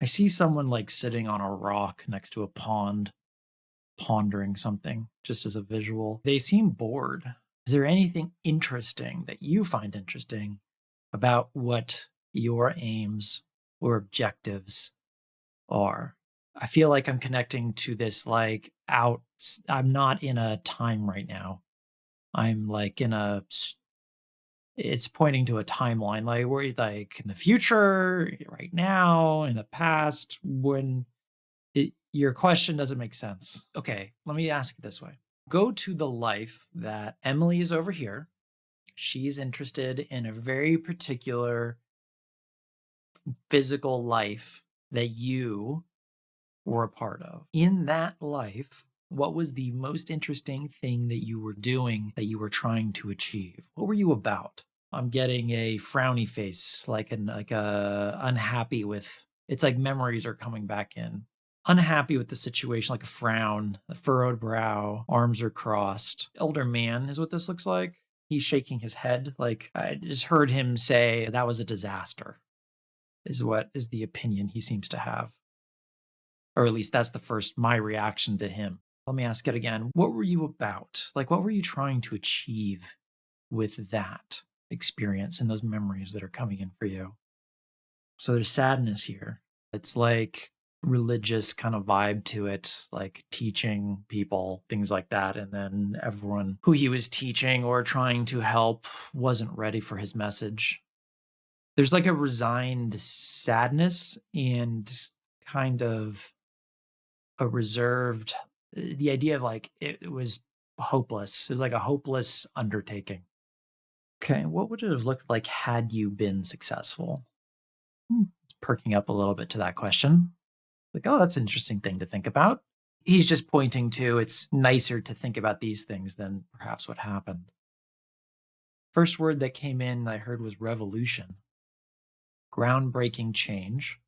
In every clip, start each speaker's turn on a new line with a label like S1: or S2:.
S1: I see someone like sitting on a rock next to a pond, pondering something, just as a visual. They seem bored. Is there anything interesting that you find interesting about what your aims or objectives are? I feel like I'm connecting to this like out. I'm not in a time right now. I'm like in it's pointing to a timeline, like where like in the future, right now, in the past, when your question doesn't make sense. Okay, let me ask it this way. Go to the life that Emily is over here. She's interested in a very particular physical life that you were a part of. In that life, what was the most interesting thing that you were doing that you were trying to achieve? What were you about? I'm getting a frowny face, like a unhappy with. It's like memories are coming back in. Unhappy with the situation, like a frown, a furrowed brow, arms are crossed. Elder man is what this looks like. He's shaking his head. Like I just heard him say that was a disaster, is what is the opinion he seems to have. Or at least that's my reaction to him. Let me ask it again. What were you about? Like, what were you trying to achieve with that experience and those memories that are coming in for you? So there's sadness here. It's like religious kind of vibe to it, like teaching people, things like that. And then everyone who he was teaching or trying to help wasn't ready for his message. There's like a resigned sadness and kind of a reserved, the idea of like it was hopeless. It was like a hopeless undertaking. Okay, what would it have looked like had you been successful? It's perking up a little bit to that question. Like, oh, that's an interesting thing to think about. He's just pointing to it's nicer to think about these things than perhaps what happened. First word that came in I heard was revolution. Groundbreaking change.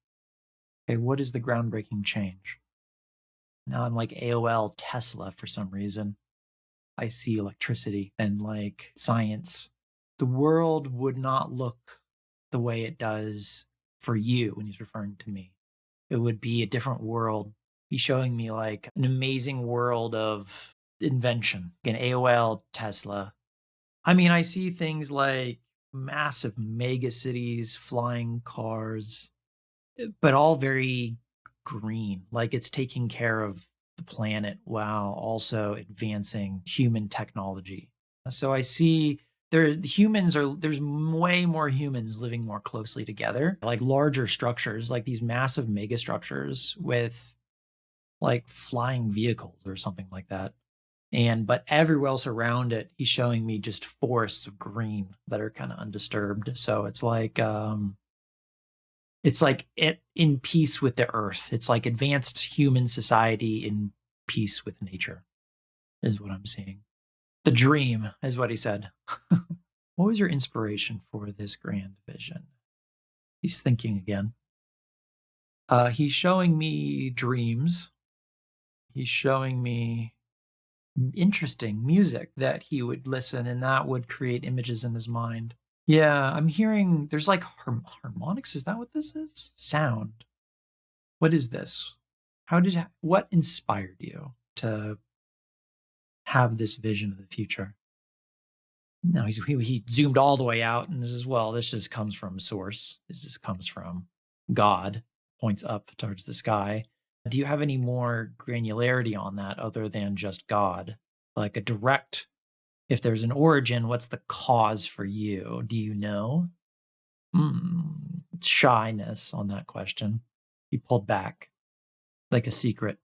S1: Okay, what is the groundbreaking change? Now I'm like AOL Tesla for some reason. I see electricity and like science. The world would not look the way it does for you when he's referring to me. It would be a different world. He's showing me like an amazing world of invention. An AOL Tesla. I mean, I see things like massive mega cities, flying cars, but all very green. Like it's taking care of the planet while also advancing human technology. So I see there's way more humans living more closely together, like larger structures, like these massive mega structures with like flying vehicles or something like that. But everywhere else around it, he's showing me just forests of green that are kind of undisturbed. So it's like it in peace with the earth. It's like advanced human society in peace with nature, is what I'm seeing. The dream is what he said. What was your inspiration for this grand vision? He's thinking again. He's showing me dreams. He's showing me interesting music that he would listen and that would create images in his mind. Yeah, I'm hearing there's like harmonics. Is that what this is? Sound. What is this? What inspired you to have this vision of the future? No, he zoomed all the way out and says, well, this just comes from source. This just comes from God, points up towards the sky. Do you have any more granularity on that other than just God? Like a direct, if there's an origin, what's the cause for you? Do you know? Shyness on that question. He pulled back like a secret.